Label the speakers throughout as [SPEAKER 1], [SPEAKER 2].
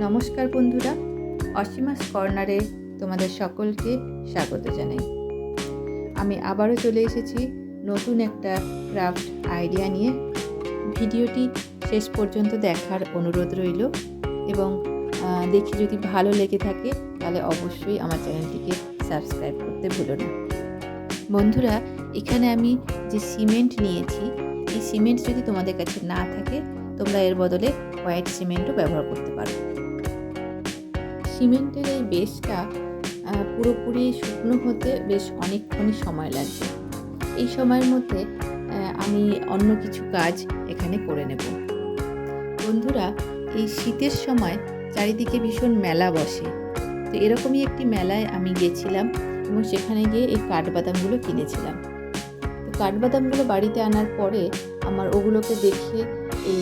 [SPEAKER 1] নমস্কার বন্ধুরা, অসীমাস কর্নারে তোমাদের সকলকে স্বাগত জানাই। আমি আবারও চলে এসেছি নতুন একটা ক্রাফট আইডিয়া নিয়ে। ভিডিওটি শেষ পর্যন্ত দেখার অনুরোধ রইল এবং দেখি যদি ভালো লেগে থাকে তাহলে অবশ্যই আমার চ্যানেলটিকে সাবস্ক্রাইব করতে ভুলো না। বন্ধুরা, এখানে আমি যে সিমেন্ট নিয়েছি, এই সিমেন্ট যদি তোমাদের কাছে না থাকে তোমরা এর বদলে হোয়াইট সিমেন্টও ব্যবহার করতে পারো। সিমেন্টের এই বেসটা পুরোপুরি শুকনো হতে বেশ অনেকক্ষণই সময় লাগবে। এই সময়ের মধ্যে আমি অন্য কিছু কাজ এখানে করে নেব। বন্ধুরা, এই শীতের সময় চারিদিকে ভীষণ মেলা বসে, তো এরকমই একটি মেলায় আমি গেছিলাম এবং সেখানে গিয়ে এই কাঠবাদামগুলো কিনেছিলাম। তো কাঠবাদামগুলো বাড়িতে আনার পরে আমার ওগুলোকে দেখে এই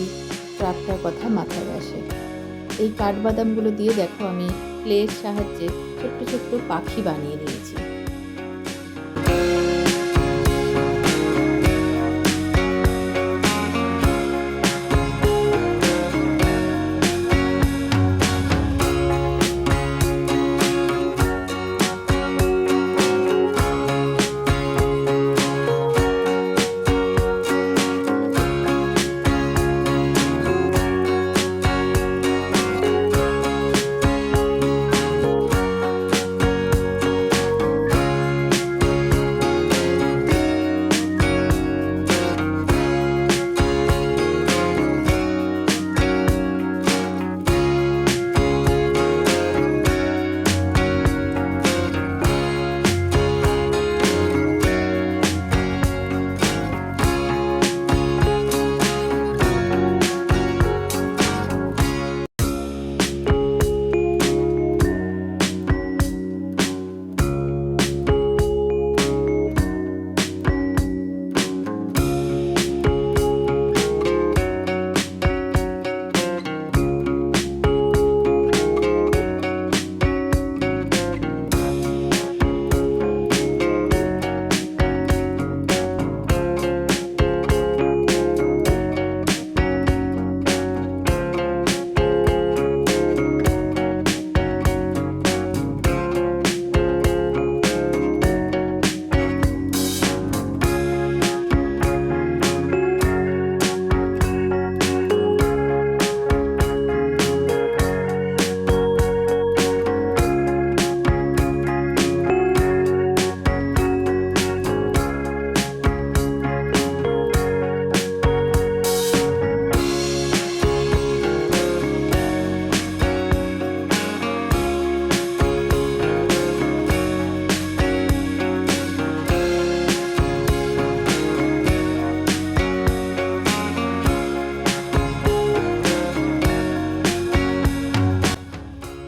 [SPEAKER 1] ক্রাফটটার কথা মাথায় আসে। এই কাঠবাদামগুলো দিয়ে দেখো আমি ক্লের সাহায্যে ছোট্ট ছোট্ট পাখি বানিয়ে নিয়েছি।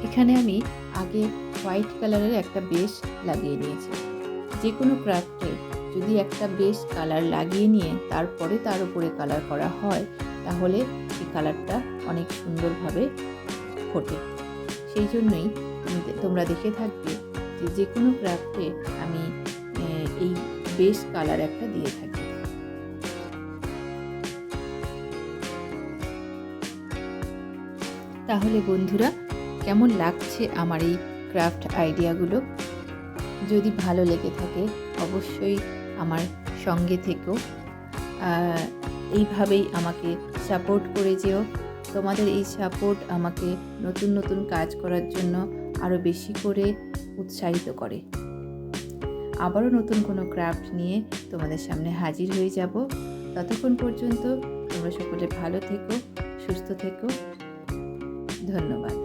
[SPEAKER 1] এখানে আমি আগে হোয়াইট কালারের একটা বেস লাগিয়ে নিয়েছি। যে কোনো ক্রাফটে যদি একটা বেস কালার লাগিয়ে নিয়ে তারপরে তার উপরে কালার করা হয় তাহলে সেই কালারটা অনেক সুন্দরভাবে ফোটে। সেই জন্যই তোমরা দেখে থাকবে যে কোনো ক্রাফটে আমি এই বেস কালার একটা দিয়ে থাকি। তাহলে বন্ধুরা, কেমন লাগছে আমার এই ক্রাফট আইডিয়াগুলো? যদি ভালো লেগে থাকে অবশ্যই আমার সঙ্গে থেকো, এইভাবেই আমাকে সাপোর্ট করে যেও। তোমাদের এই সাপোর্ট আমাকে নতুন নতুন কাজ করার জন্য আরও বেশি করে উৎসাহিত করে। আবারও নতুন কোনো ক্রাফট নিয়ে তোমাদের সামনে হাজির হয়ে যাব। ততক্ষণ পর্যন্ত তোমরা সকলে ভালো থেকো, সুস্থ থেকো। ধন্যবাদ।